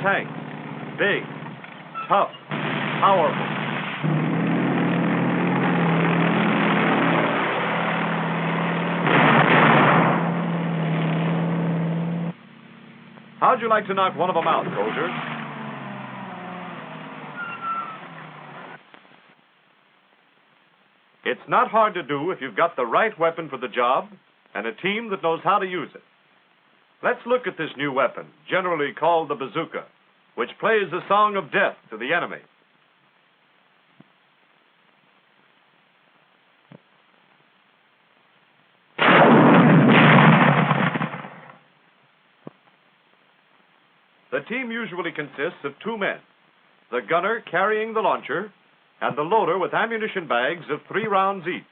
tank. Big, tough, powerful. How'd you like to knock one of them out, soldier? It's not hard to do if you've got the right weapon for the job and a team that knows how to use it. Let's look at this new weapon, generally called the bazooka, which plays a song of death to the enemy. The team usually consists of 2 men, the gunner carrying the launcher and the loader with ammunition bags of 3 rounds each.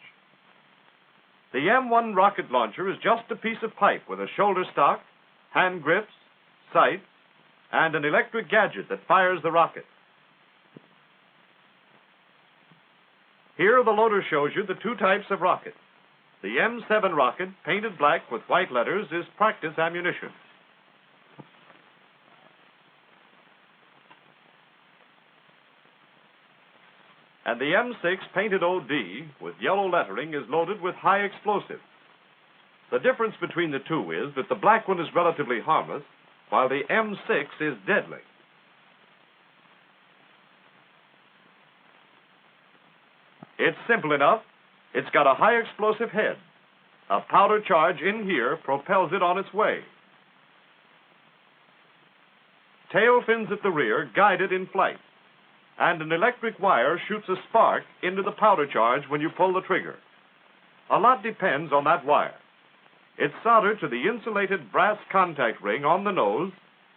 The M1 rocket launcher is just a piece of pipe with a shoulder stock, hand grips, sights, and an electric gadget that fires the rocket. Here the loader shows you the 2 types of rocket. The M7 rocket, painted black with white letters, is practice ammunition. And the M6 painted OD with yellow lettering is loaded with high explosive. The difference between the 2 is that the black one is relatively harmless, while the M6 is deadly. It's simple enough. It's got a high explosive head. A powder charge in here propels it on its way. Tail fins at the rear guide it in flight. And an electric wire shoots a spark into the powder charge when you pull the trigger. A lot depends on that wire. It's soldered to the insulated brass contact ring on the nose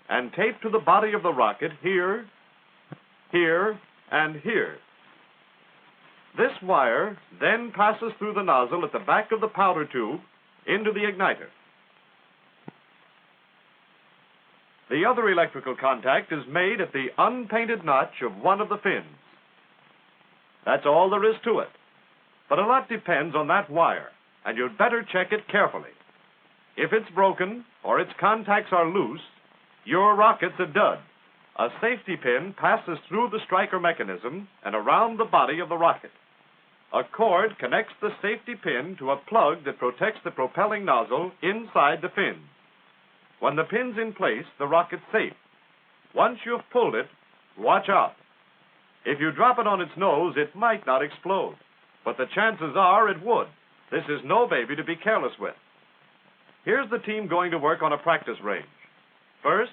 and taped to the body of the rocket here, here, and here. This wire then passes through the nozzle at the back of the powder tube into the igniter. The other electrical contact is made at the unpainted notch of one of the fins. That's all there is to it. But a lot depends on that wire, and you'd better check it carefully. If it's broken or its contacts are loose, your rocket's a dud. A safety pin passes through the striker mechanism and around the body of the rocket. A cord connects the safety pin to a plug that protects the propelling nozzle inside the fins. When the pin's in place, the rocket's safe. Once you've pulled it, watch out. If you drop it on its nose, it might not explode. But the chances are it would. This is no baby to be careless with. Here's the team going to work on a practice range. First,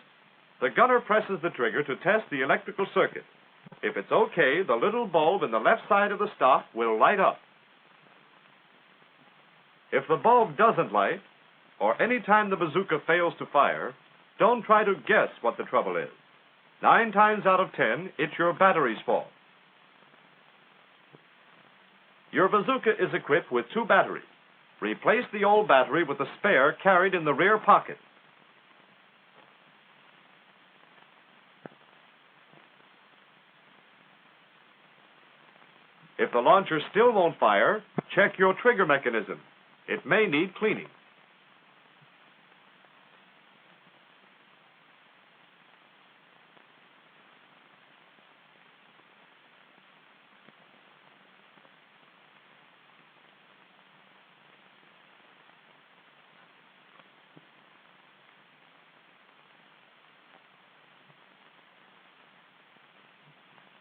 the gunner presses the trigger to test the electrical circuit. If it's okay, the little bulb in the left side of the stock will light up. If the bulb doesn't light, or any time the bazooka fails to fire, don't try to guess what the trouble is. 9 times out of 10, it's your battery's fault. Your bazooka is equipped with 2 batteries. Replace the old battery with a spare carried in the rear pocket. If the launcher still won't fire, check your trigger mechanism. It may need cleaning.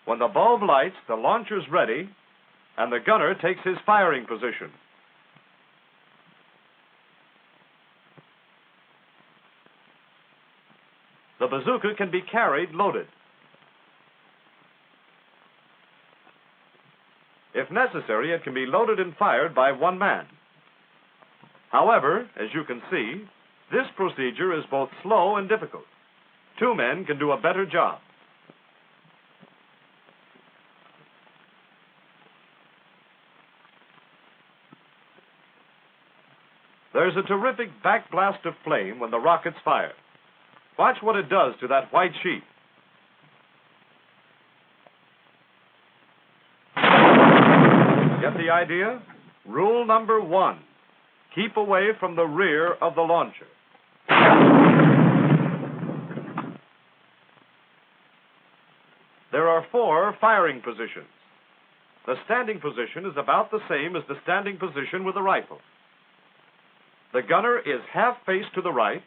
When the bulb lights, the launcher's ready, and the gunner takes his firing position. The bazooka can be carried loaded. If necessary, it can be loaded and fired by 1 man. However, as you can see, this procedure is both slow and difficult. 2 men can do a better job. There's a terrific backblast of flame when the rocket's fired. Watch what it does to that white sheet. Get the idea? Rule number 1, keep away from the rear of the launcher. 4 firing positions. The standing position is about the same as the standing position with a rifle. The gunner is half face to the right,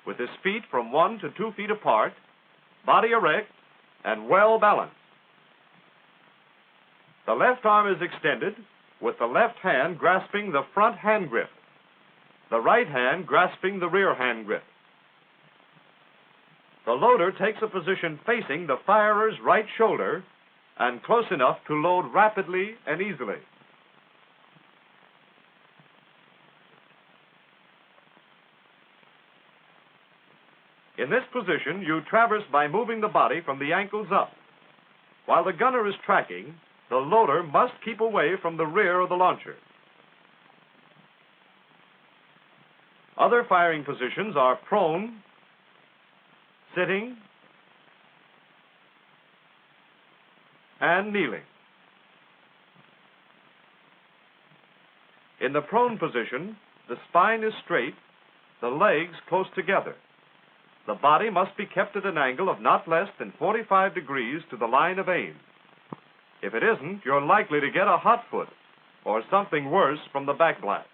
with his feet from 1 to 2 feet apart, body erect, and well balanced. The left arm is extended, with the left hand grasping the front hand grip, the right hand grasping the rear hand grip. The loader takes a position facing the firer's right shoulder and close enough to load rapidly and easily. In this position, you traverse by moving the body from the ankles up. While the gunner is tracking, the loader must keep away from the rear of the launcher. Other firing positions are prone, sitting, and kneeling. In the prone position, the spine is straight, the legs close together. The body must be kept at an angle of not less than 45 degrees to the line of aim. If it isn't, you're likely to get a hot foot or something worse from the back blast.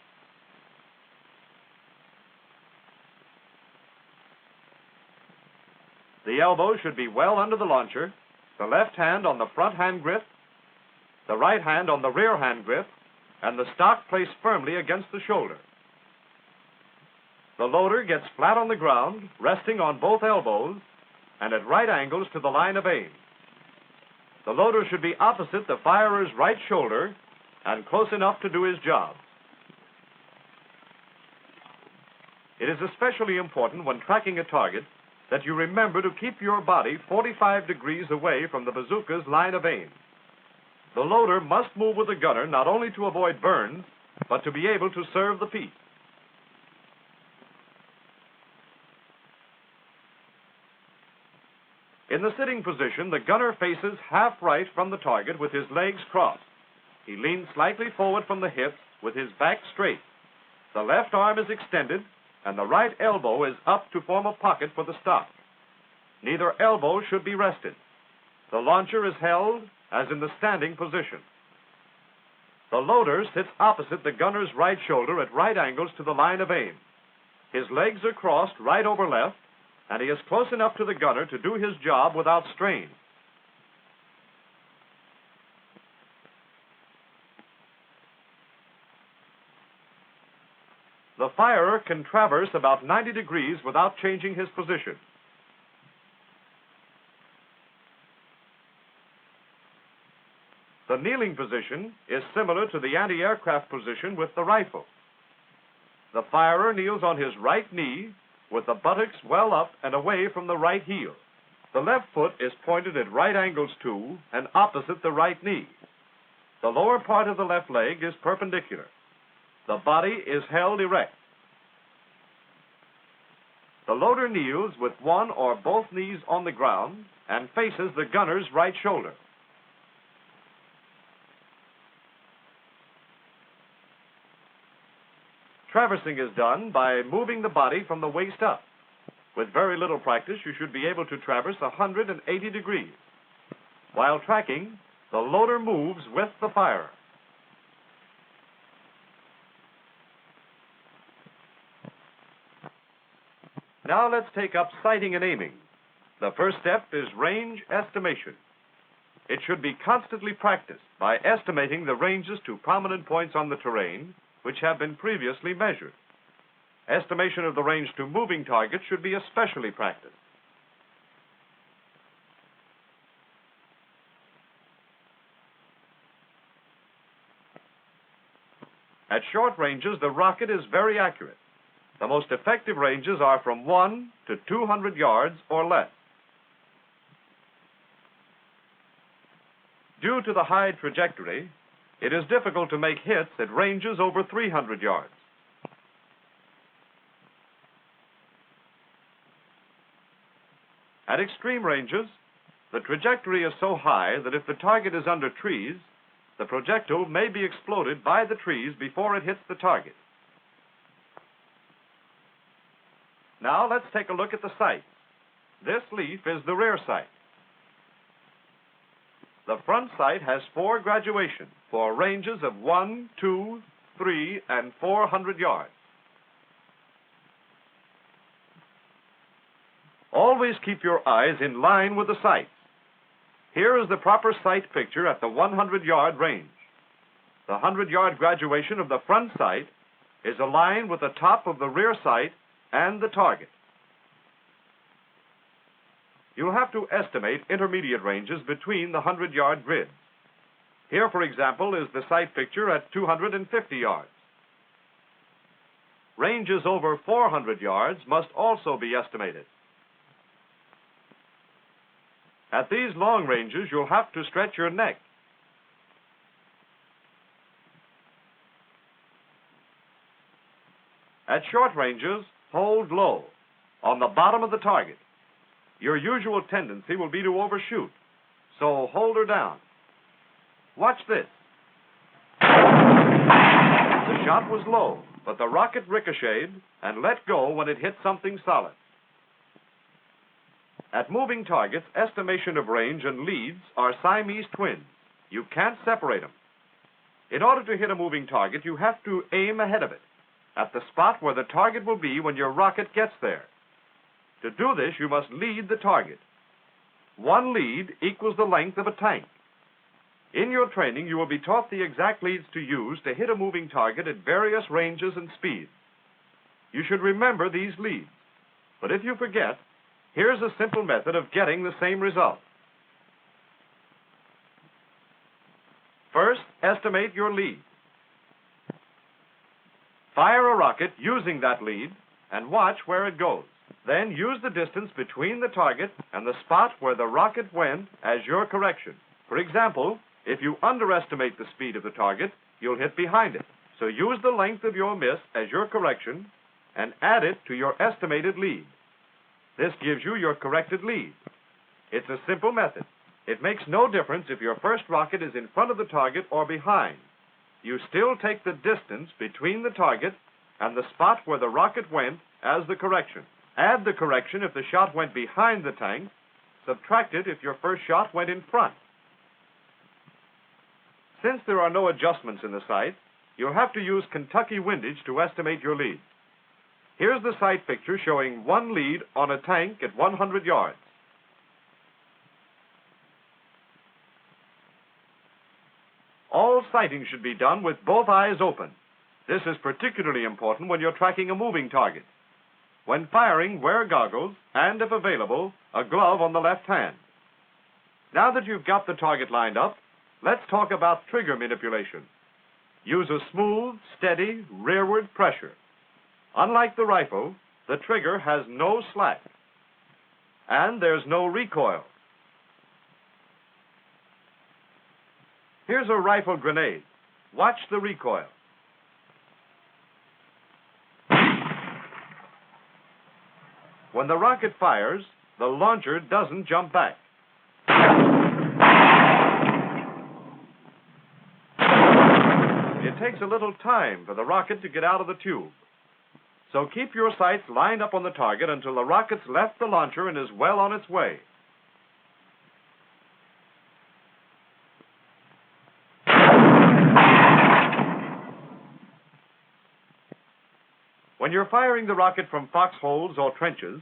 The elbow should be well under the launcher, the left hand on the front hand grip, the right hand on the rear hand grip, and the stock placed firmly against the shoulder. The loader gets flat on the ground, resting on both elbows, and at right angles to the line of aim. The loader should be opposite the firer's right shoulder and close enough to do his job. It is especially important when tracking a target that you remember to keep your body 45 degrees away from the bazooka's line of aim. The loader must move with the gunner not only to avoid burns, but to be able to serve the piece. In the sitting position, the gunner faces half right from the target with his legs crossed. He leans slightly forward from the hips with his back straight. The left arm is extended, and the right elbow is up to form a pocket for the stock. Neither elbow should be rested. The launcher is held as in the standing position. The loader sits opposite the gunner's right shoulder at right angles to the line of aim. His legs are crossed right over left, and he is close enough to the gunner to do his job without strain. The firer can traverse about 90 degrees without changing his position. The kneeling position is similar to the anti-aircraft position with the rifle. The firer kneels on his right knee with the buttocks well up and away from the right heel. The left foot is pointed at right angles to and opposite the right knee. The lower part of the left leg is perpendicular. The body is held erect. The loader kneels with one or both knees on the ground and faces the gunner's right shoulder. Traversing is done by moving the body from the waist up. With very little practice, you should be able to traverse 180 degrees. While tracking, the loader moves with the firer. Now let's take up sighting and aiming. The first step is range estimation. It should be constantly practiced by estimating the ranges to prominent points on the terrain which have been previously measured. Estimation of the range to moving targets should be especially practiced. At short ranges, the rocket is very accurate. The most effective ranges are from 1 to 200 yards or less. Due to the high trajectory, it is difficult to make hits at ranges over 300 yards. At extreme ranges, the trajectory is so high that if the target is under trees, the projectile may be exploded by the trees before it hits the target. Now let's take a look at the sight. This leaf is the rear sight. The front sight has 4 graduations for ranges of 1, 2, 3, and 400 yards. Always keep your eyes in line with the sights. Here is the proper sight picture at the 100-yard range. The 100-yard graduation of the front sight is aligned with the top of the rear sight and the target. You'll have to estimate intermediate ranges between the 100-yard grids. Here, for example, is the sight picture at 250 yards. Ranges over 400 yards must also be estimated. At these long ranges, you'll have to stretch your neck. At short ranges, hold low, on the bottom of the target. Your usual tendency will be to overshoot, so hold her down. Watch this. The shot was low, but the rocket ricocheted and let go when it hit something solid. At moving targets, estimation of range and leads are Siamese twins. You can't separate them. In order to hit a moving target, you have to aim ahead of it, at the spot where the target will be when your rocket gets there. To do this, you must lead the target. 1 lead equals the length of a tank. In your training, you will be taught the exact leads to use to hit a moving target at various ranges and speeds. You should remember these leads. But if you forget, here's a simple method of getting the same result. First, estimate your lead. Fire a rocket using that lead and watch where it goes. Then use the distance between the target and the spot where the rocket went as your correction. For example, if you underestimate the speed of the target, you'll hit behind it. So use the length of your miss as your correction and add it to your estimated lead. This gives you your corrected lead. It's a simple method. It makes no difference if your first rocket is in front of the target or behind. You still take the distance between the target and the spot where the rocket went as the correction. Add the correction if the shot went behind the tank. Subtract it if your first shot went in front. Since there are no adjustments in the sight, you'll have to use Kentucky windage to estimate your lead. Here's the sight picture showing 1 lead on a tank at 100 yards. All sighting should be done with both eyes open. This is particularly important when you're tracking a moving target. When firing, wear goggles and, if available, a glove on the left hand. Now that you've got the target lined up, let's talk about trigger manipulation. Use a smooth, steady, rearward pressure. Unlike the rifle, the trigger has no slack, and there's no recoil. Here's a rifle grenade. Watch the recoil. When the rocket fires, the launcher doesn't jump back. It takes a little time for the rocket to get out of the tube. So keep your sights lined up on the target until the rocket's left the launcher and is well on its way. When you're firing the rocket from foxholes or trenches,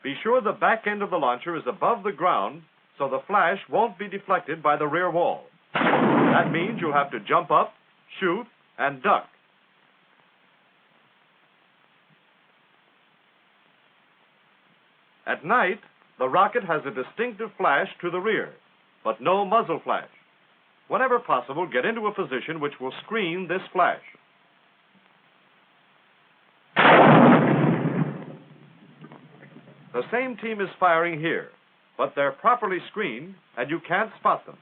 be sure the back end of the launcher is above the ground so the flash won't be deflected by the rear wall. That means you'll have to jump up, shoot, and duck. At night, the rocket has a distinctive flash to the rear, but no muzzle flash. Whenever possible, get into a position which will screen this flash. The same team is firing here, but they're properly screened and you can't spot them.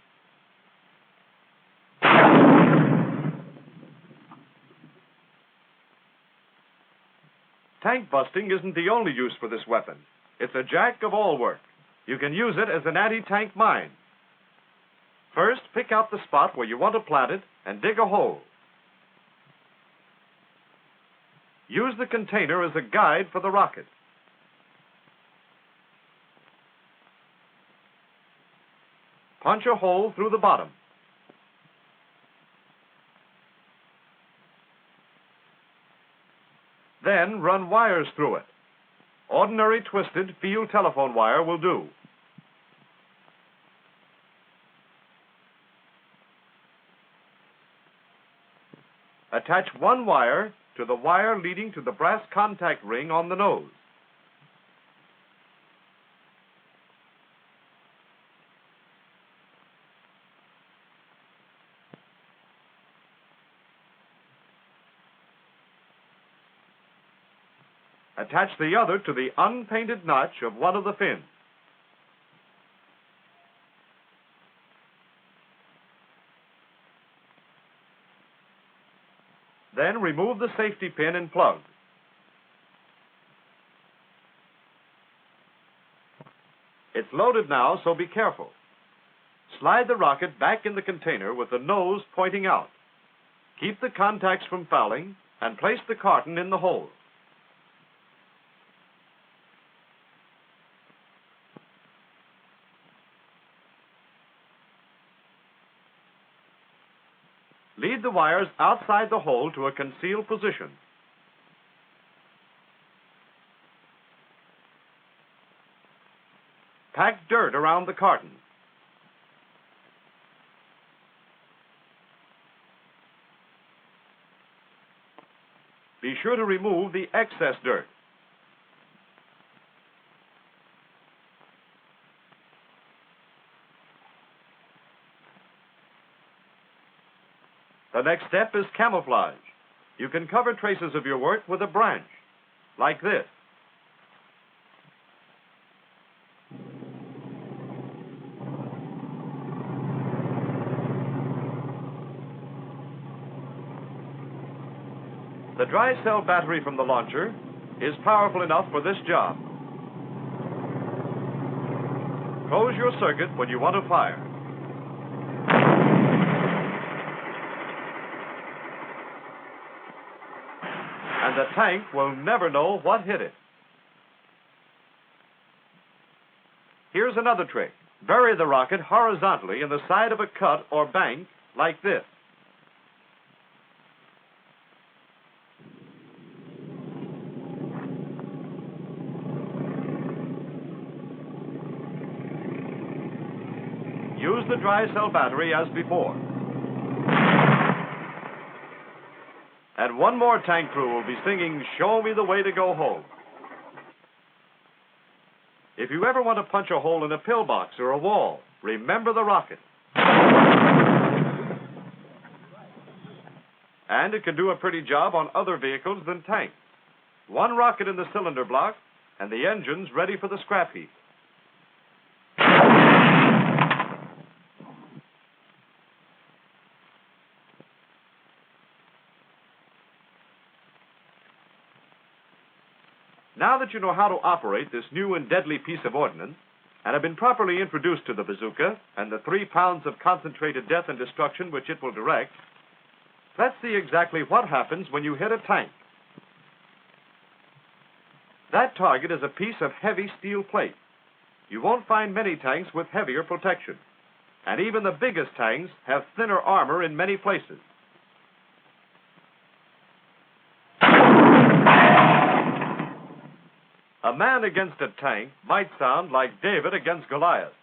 Tank busting isn't the only use for this weapon. It's a jack of all work. You can use it as an anti-tank mine. First, pick out the spot where you want to plant it and dig a hole. Use the container as a guide for the rocket. Punch a hole through the bottom. Then run wires through it. Ordinary twisted field telephone wire will do. Attach one wire to the wire leading to the brass contact ring on the nose. Attach the other to the unpainted notch of one of the fins. Then remove the safety pin and plug. It's loaded now, so be careful. Slide the rocket back in the container with the nose pointing out. Keep the contacts from fouling and place the carton in the hole. Lead the wires outside the hole to a concealed position. Pack dirt around the carton. Be sure to remove the excess dirt. The next step is camouflage. You can cover traces of your work with a branch, like this. The dry cell battery from the launcher is powerful enough for this job. Close your circuit when you want to fire. And the tank will never know what hit it. Here's another trick. Bury the rocket horizontally in the side of a cut or bank like this. Use the dry cell battery as before. And one more tank crew will be singing, "Show Me the Way to Go Home." If you ever want to punch a hole in a pillbox or a wall, remember the rocket. And it can do a pretty job on other vehicles than tanks. One rocket in the cylinder block, and the engine's ready for the scrap heap. Now that you know how to operate this new and deadly piece of ordnance, and have been properly introduced to the bazooka and the 3 pounds of concentrated death and destruction which it will direct, let's see exactly what happens when you hit a tank. That target is a piece of heavy steel plate. You won't find many tanks with heavier protection, and even the biggest tanks have thinner armor in many places. A man against a tank might sound like David against Goliath.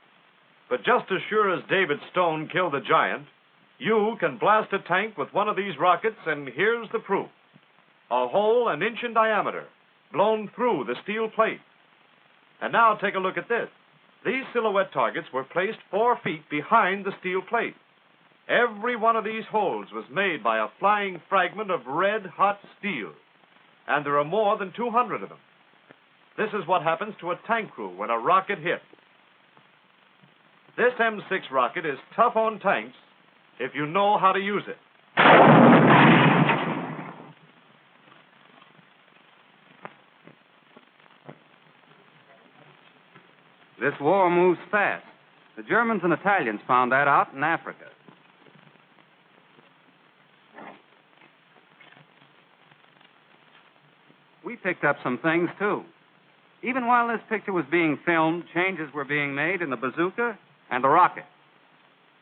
But just as sure as David's stone killed the giant, you can blast a tank with one of these rockets, and here's the proof. A hole an inch in diameter, blown through the steel plate. And now take a look at this. These silhouette targets were placed 4 feet behind the steel plate. Every one of these holes was made by a flying fragment of red-hot steel. And there are more than 200 of them. This is what happens to a tank crew when a rocket hits. This M6 rocket is tough on tanks if you know how to use it. This war moves fast. The Germans and Italians found that out in Africa. We picked up some things, too. Even while this picture was being filmed, changes were being made in the bazooka and the rocket.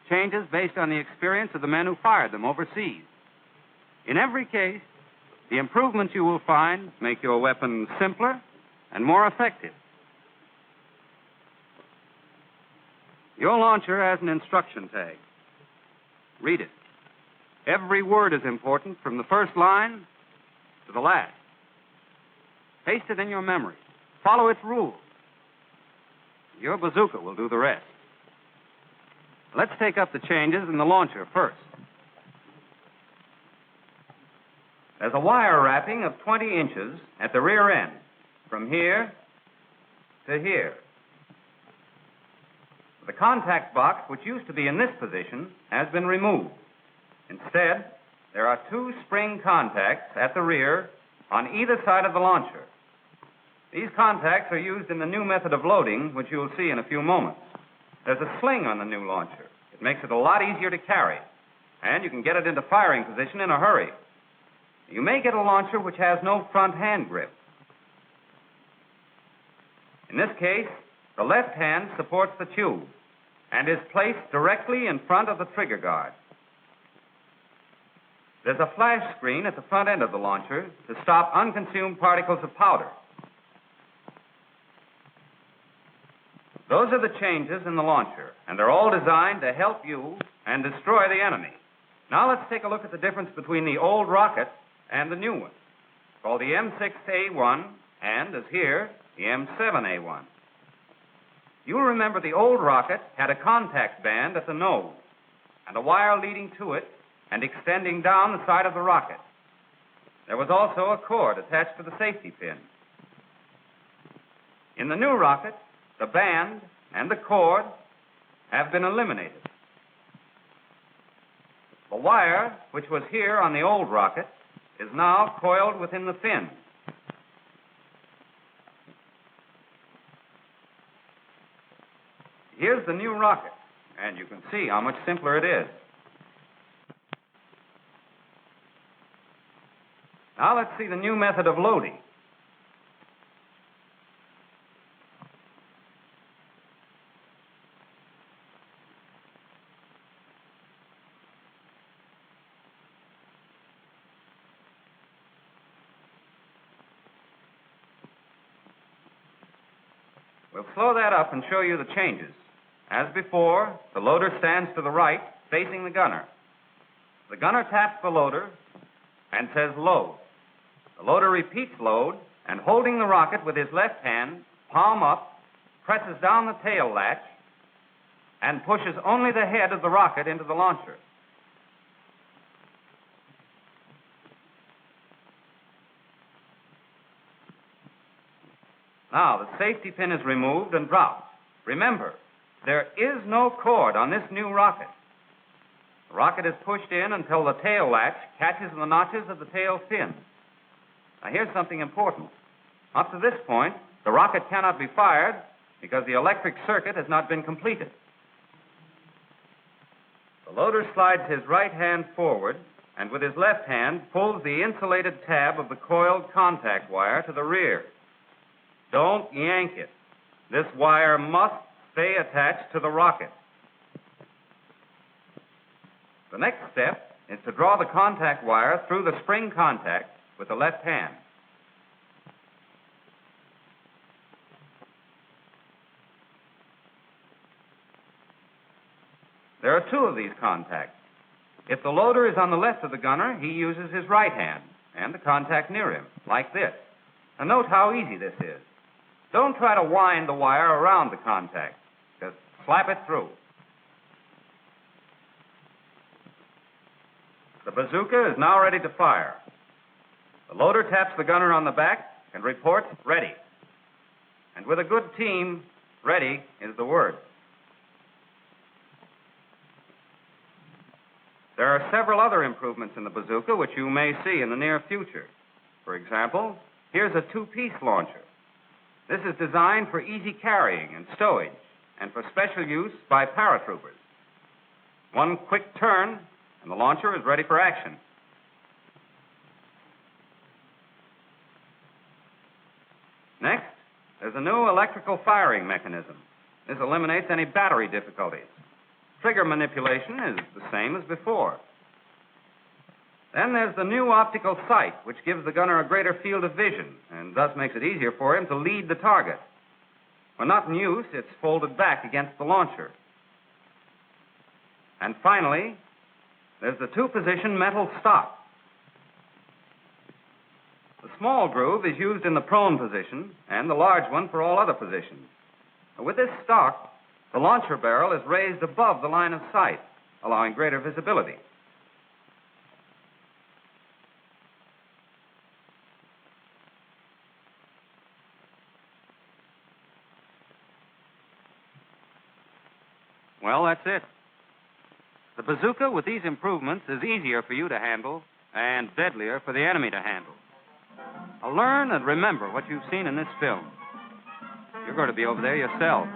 changes based on the experience of the men who fired them overseas. In every case, the improvements you will find make your weapon simpler and more effective. Your launcher has an instruction tag. Read it. Every word is important from the first line to the last. Paste it in your memory. Follow its rules. Your bazooka will do the rest. Let's take up the changes in the launcher first. There's a wire wrapping of 20 inches at the rear end, from here to here. The contact box, which used to be in this position, has been removed. Instead, there are two spring contacts at the rear on either side of the launcher. These contacts are used in the new method of loading, which you will see in a few moments. There's a sling on the new launcher. It makes it a lot easier to carry, and you can get it into firing position in a hurry. You may get a launcher which has no front hand grip. In this case, the left hand supports the tube and is placed directly in front of the trigger guard. There's a flash screen at the front end of the launcher to stop unconsumed particles of powder. Those are the changes in the launcher, and they're all designed to help you and destroy the enemy. Now let's take a look at the difference between the old rocket and the new one, called the M6A1 and, as here, the M7A1. You'll remember the old rocket had a contact band at the nose and a wire leading to it and extending down the side of the rocket. There was also a cord attached to the safety pin. In the new rocket, the band and the cord have been eliminated. The wire, which was here on the old rocket, is now coiled within the fin. Here's the new rocket, and you can see how much simpler it is. Now let's see the new method of loading. We'll slow that up and show you the changes. As before, the loader stands to the right, facing the gunner. The gunner taps the loader and says load. The loader repeats load, and holding the rocket with his left hand, palm up, presses down the tail latch and pushes only the head of the rocket into the launcher. Now, the safety pin is removed and dropped. Remember, there is no cord on this new rocket. The rocket is pushed in until the tail latch catches in the notches of the tail fin. Now, here's something important. Up to this point, the rocket cannot be fired because the electric circuit has not been completed. The loader slides his right hand forward and with his left hand pulls the insulated tab of the coiled contact wire to the rear. Don't yank it. This wire must stay attached to the rocket. The next step is to draw the contact wire through the spring contact with the left hand. There are two of these contacts. If the loader is on the left of the gunner, he uses his right hand and the contact near him, like this. Now note how easy this is. Don't try to wind the wire around the contact. Just slap it through. The bazooka is now ready to fire. The loader taps the gunner on the back and reports ready. And with a good team, ready is the word. There are several other improvements in the bazooka which you may see in the near future. For example, here's a two-piece launcher. This is designed for easy carrying and stowage and for special use by paratroopers. One quick turn and the launcher is ready for action. Next, there's a new electrical firing mechanism. This eliminates any battery difficulties. Trigger manipulation is the same as before. Then there's the new optical sight, which gives the gunner a greater field of vision and thus makes it easier for him to lead the target. When not in use, it's folded back against the launcher. And finally, there's the two-position metal stock. The small groove is used in the prone position and the large one for all other positions. With this stock, the launcher barrel is raised above the line of sight, allowing greater visibility. Well, that's it. The bazooka with these improvements is easier for you to handle and deadlier for the enemy to handle. Now learn and remember what you've seen in this film. You're going to be over there yourself.